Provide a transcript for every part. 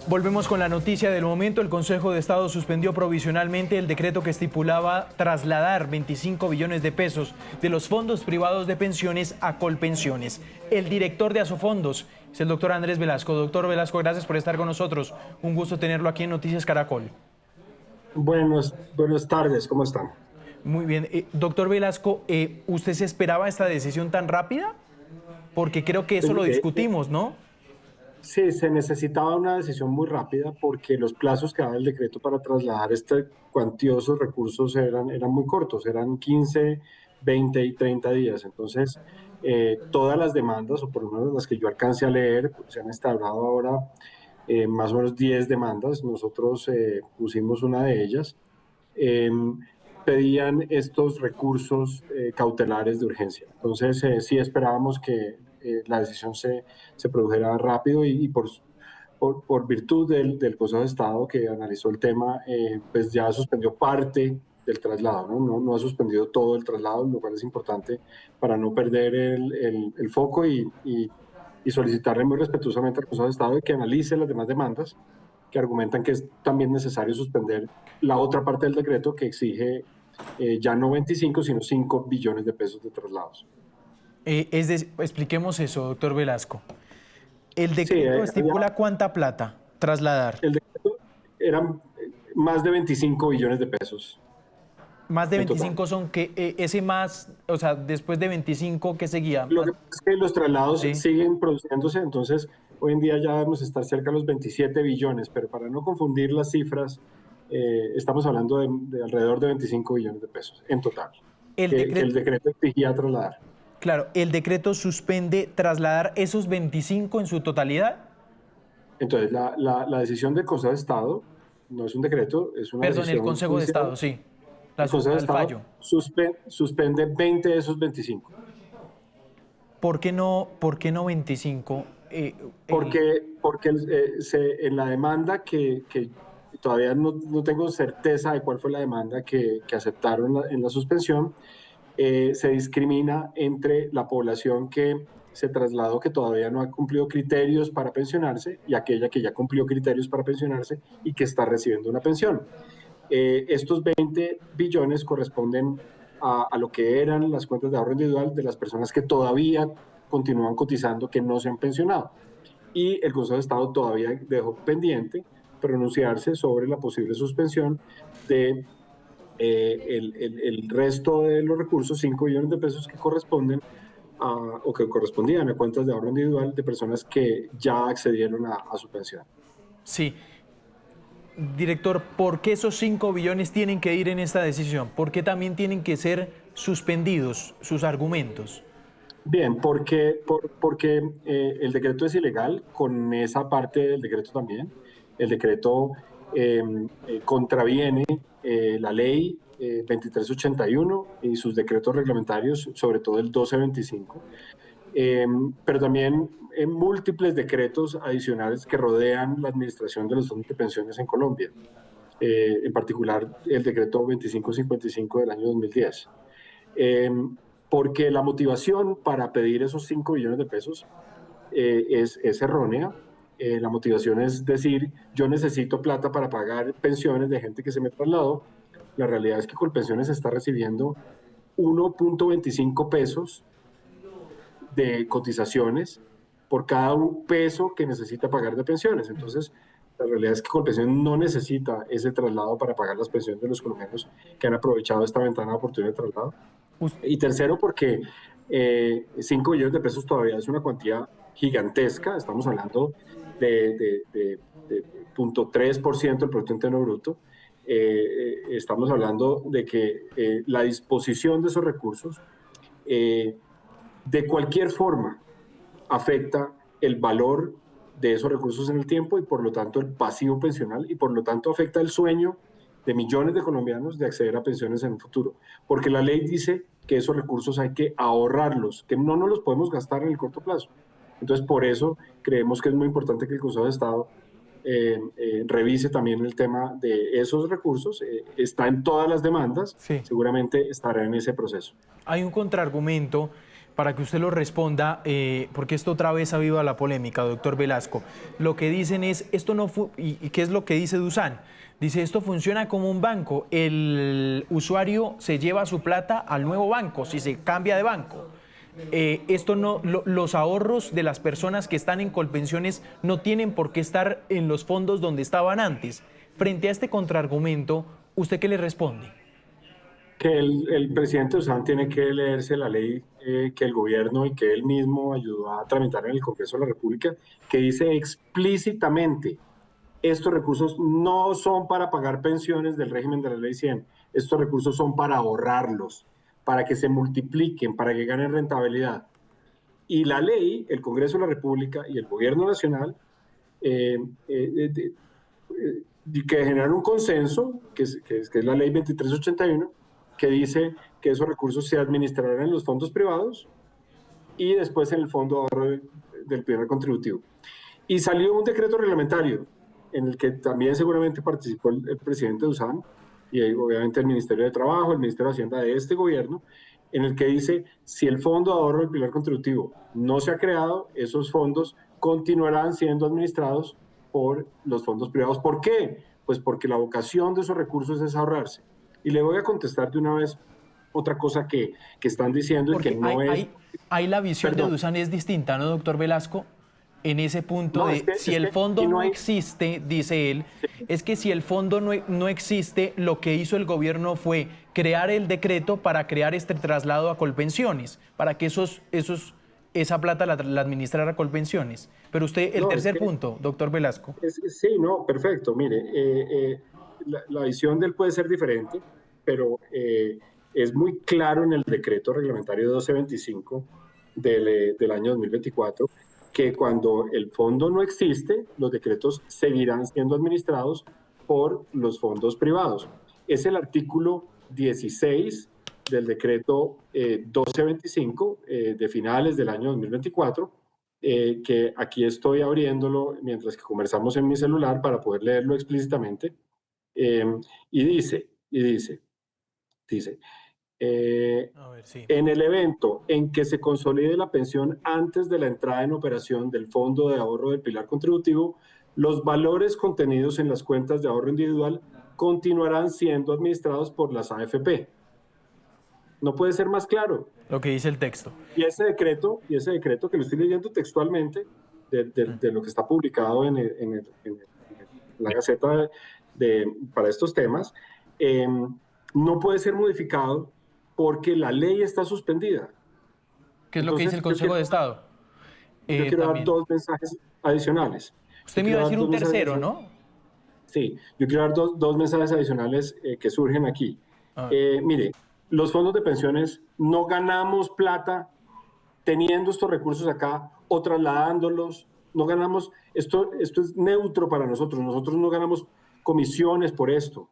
Volvemos con la noticia del momento. El Consejo de Estado suspendió provisionalmente el decreto que estipulaba trasladar 25 billones de pesos de los fondos privados de pensiones a Colpensiones. El director de Asofondos es el doctor Andrés Velasco. Doctor Velasco, gracias por estar con nosotros. Un gusto tenerlo aquí en Noticias Caracol. Buenas tardes, ¿cómo están? Muy bien. Doctor Velasco, ¿usted se esperaba esta decisión tan rápida? Porque creo que eso lo discutimos, ¿no? Sí, se necesitaba una decisión muy rápida porque los plazos que daba el decreto para trasladar este cuantiosos recursos eran muy cortos, eran 15, 20 y 30 días. Entonces, todas las demandas, o por lo menos las que yo alcance a leer, se han instaurado ahora más o menos 10 demandas. Nosotros pusimos una de ellas. Pedían estos recursos cautelares de urgencia. Entonces, sí esperábamos que la decisión se produjera rápido y por virtud del Consejo de Estado que analizó el tema, pues ya suspendió parte del traslado, ¿no? Ha suspendido todo el traslado, lo cual es importante para no perder el foco y solicitarle muy respetuosamente al Consejo de Estado de que analice las demás demandas que argumentan que es también necesario suspender la otra parte del decreto que exige ya no 25, sino 5 billones de pesos de traslados. Expliquemos eso, doctor Velasco. ¿El Sí, decreto estipula cuánta plata trasladar? el decreto eran más de 25 billones de pesos. Más de 25 son que ese más, o sea, después de 25, ¿qué seguía? Lo que pasa es que los traslados Sí. siguen produciéndose, entonces hoy en día ya debemos estar cerca de los 27 billones, pero para no confundir las cifras, estamos hablando de alrededor de 25 billones de pesos en total, que el decreto exigía trasladar. Claro, ¿el decreto suspende trasladar esos 25 en su totalidad? Entonces, la decisión del Consejo de Estado no es un decreto, es una Perdón, decisión el Consejo de judicial. Estado, sí. El Consejo de El Estado fallo. suspende 20 de esos 25. ¿Por qué no 25? Porque en la demanda que todavía no tengo certeza de cuál fue la demanda que aceptaron en la suspensión, se discrimina entre la población que se trasladó que todavía no ha cumplido criterios para pensionarse y aquella que ya cumplió criterios para pensionarse y que está recibiendo una pensión. Estos 20 billones corresponden a lo que eran las cuentas de ahorro individual de las personas que todavía continúan cotizando, que no se han pensionado. Y el Consejo de Estado todavía dejó pendiente pronunciarse sobre la posible suspensión de el resto de los recursos, 5 billones de pesos que corresponden o que correspondían a cuentas de ahorro individual de personas que ya accedieron a su pensión. Sí. Director, ¿por qué esos 5 billones tienen que ir en esta decisión? ¿Por qué también tienen que ser suspendidos sus argumentos? Bien, porque el decreto es ilegal, con esa parte del decreto también. El decreto contraviene la ley 2381 y sus decretos reglamentarios, sobre todo el 1225, pero también en múltiples decretos adicionales que rodean la administración de los fondos de pensiones en Colombia, en particular el decreto 2555 del año 2010. Porque la motivación para pedir esos 5 billones de pesos es errónea. La motivación es decir, yo necesito plata para pagar pensiones de gente que se me trasladó. La realidad es que Colpensiones está recibiendo 1.25 pesos de cotizaciones por cada un peso que necesita pagar de pensiones. Entonces, la realidad es que Colpensiones no necesita ese traslado para pagar las pensiones de los colombianos que han aprovechado esta ventana de oportunidad de traslado. Y tercero, porque 5 billones de pesos todavía es una cuantía gigantesca. Estamos hablando de 0.3% del Producto Interno Bruto. Estamos hablando de que la disposición de esos recursos de cualquier forma afecta el valor de esos recursos en el tiempo y por lo tanto el pasivo pensional y por lo tanto afecta el sueño de millones de colombianos de acceder a pensiones en un futuro. Porque la ley dice que esos recursos hay que ahorrarlos, que no nos los podemos gastar en el corto plazo. Entonces, por eso creemos que es muy importante que el Consejo de Estado revise también el tema de esos recursos. Está en todas las demandas, Sí. seguramente estará en ese proceso. Hay un contraargumento para que usted lo responda, porque esto otra vez ha habido la polémica, doctor Velasco. Lo que dicen es, esto no ¿y qué es lo que dice Dusan? Dice, esto funciona como un banco, el usuario se lleva su plata al nuevo banco, si se cambia de banco. Esto no, los ahorros de las personas que están en Colpensiones no tienen por qué estar en los fondos donde estaban antes. Frente a este contraargumento, ¿usted qué le responde? Que el presidente Dusan tiene que leerse la ley que el gobierno y que él mismo ayudó a tramitar en el Congreso de la República, que dice explícitamente, estos recursos no son para pagar pensiones del régimen de la Ley 100, estos recursos son para ahorrarlos, para que se multipliquen, para que ganen rentabilidad. Y la ley, el Congreso de la República y el Gobierno Nacional que generan un consenso, que es la ley 2381, que dice que esos recursos se administrarán en los fondos privados y después en el Fondo de Ahorro del Pilar Contributivo. Y salió un decreto reglamentario en el que también seguramente participó el presidente Dusan y obviamente el Ministerio de Trabajo, el Ministerio de Hacienda de este gobierno, en el que dice, si el Fondo de Ahorro del Pilar Contributivo no se ha creado, esos fondos continuarán siendo administrados por los fondos privados. ¿Por qué? Pues porque la vocación de esos recursos es ahorrarse. Y le voy a contestar de una vez otra cosa que están diciendo porque y que no es... Ahí la visión de Dusan es distinta, ¿no, doctor Velasco? En ese punto no, de si el fondo no existe, dice él, sí. Es que si el fondo no existe, lo que hizo el gobierno fue crear el decreto para crear este traslado a Colpensiones, para que esa plata la administrara Colpensiones. Pero usted, el tercer punto, doctor Velasco. Sí, no, perfecto. Mire, la visión de él puede ser diferente, pero es muy claro en el decreto reglamentario 1225 del año 2024 que cuando el fondo no existe, los decretos seguirán siendo administrados por los fondos privados. Es el artículo 16 del decreto 1225 de finales del año 2024, que aquí estoy abriéndolo mientras que conversamos en mi celular para poder leerlo explícitamente, y dice, en el evento en que se consolide la pensión antes de la entrada en operación del Fondo de Ahorro del Pilar Contributivo, los valores contenidos en las cuentas de ahorro individual continuarán siendo administrados por las AFP. No puede ser más claro. Lo que dice el texto. Y ese decreto que lo estoy leyendo textualmente de lo que está publicado en la Gaceta para estos temas, no puede ser modificado porque la ley está suspendida. ¿Qué es lo que dice el Consejo de Estado? Yo quiero dar dos mensajes adicionales. Usted me iba a decir un tercero, ¿no? Sí, yo quiero dar dos mensajes adicionales que surgen aquí. Mire, los fondos de pensiones no ganamos plata teniendo estos recursos acá o trasladándolos. No ganamos, esto es neutro para nosotros. Nosotros no ganamos comisiones por esto,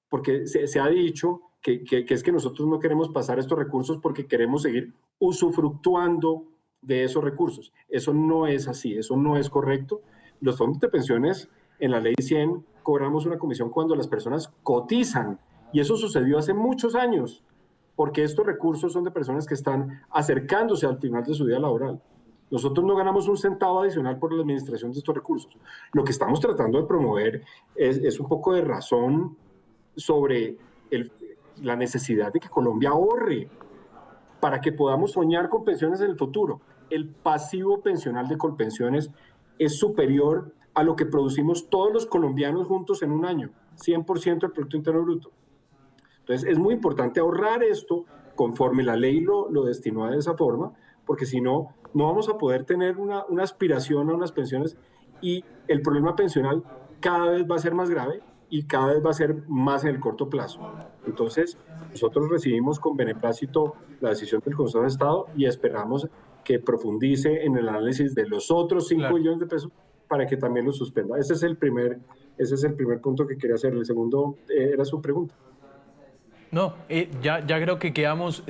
porque se ha dicho que es que nosotros no queremos pasar estos recursos porque queremos seguir usufructuando de esos recursos. Eso no es así, eso no es correcto. Los fondos de pensiones, en la Ley 100, cobramos una comisión cuando las personas cotizan, y eso sucedió hace muchos años, porque estos recursos son de personas que están acercándose al final de su vida laboral. Nosotros no ganamos un centavo adicional por la administración de estos recursos. Lo que estamos tratando de promover es un poco de razón sobre la necesidad de que Colombia ahorre para que podamos soñar con pensiones en el futuro. El pasivo pensional de Colpensiones es superior a lo que producimos todos los colombianos juntos en un año, 100% del Producto Interno Bruto. Entonces es muy importante ahorrar esto conforme la ley lo destinó de esa forma, porque si no, no vamos a poder tener una aspiración a unas pensiones, y el problema pensional cada vez va a ser más grave y cada vez va a ser más en el corto plazo. Entonces, nosotros recibimos con beneplácito la decisión del Consejo de Estado y esperamos que profundice en el análisis de los otros 5 billones de pesos para que también lo suspenda. Ese es el primer punto que quería hacer. El segundo era su pregunta. No, ya creo que quedamos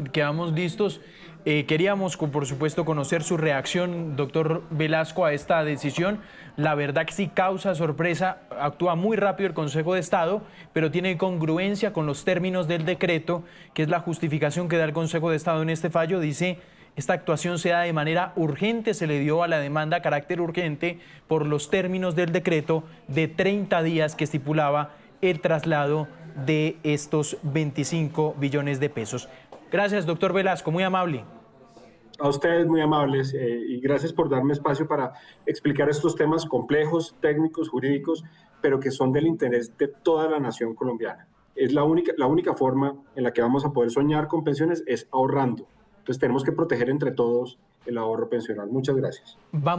listos. Queríamos, por supuesto, conocer su reacción, doctor Velasco, a esta decisión. La verdad que sí causa sorpresa, actúa muy rápido el Consejo de Estado, pero tiene congruencia con los términos del decreto, que es la justificación que da el Consejo de Estado en este fallo. Dice, Esta actuación se da de manera urgente, se le dio a la demanda carácter urgente por los términos del decreto de 30 días que estipulaba el traslado de estos 25 billones de pesos. Gracias, doctor Velasco, muy amable. A ustedes muy amables y gracias por darme espacio para explicar estos temas complejos, técnicos, jurídicos, pero que son del interés de toda la nación colombiana. Es la única forma en la que vamos a poder soñar con pensiones es ahorrando. Entonces tenemos que proteger entre todos el ahorro pensional. Muchas gracias.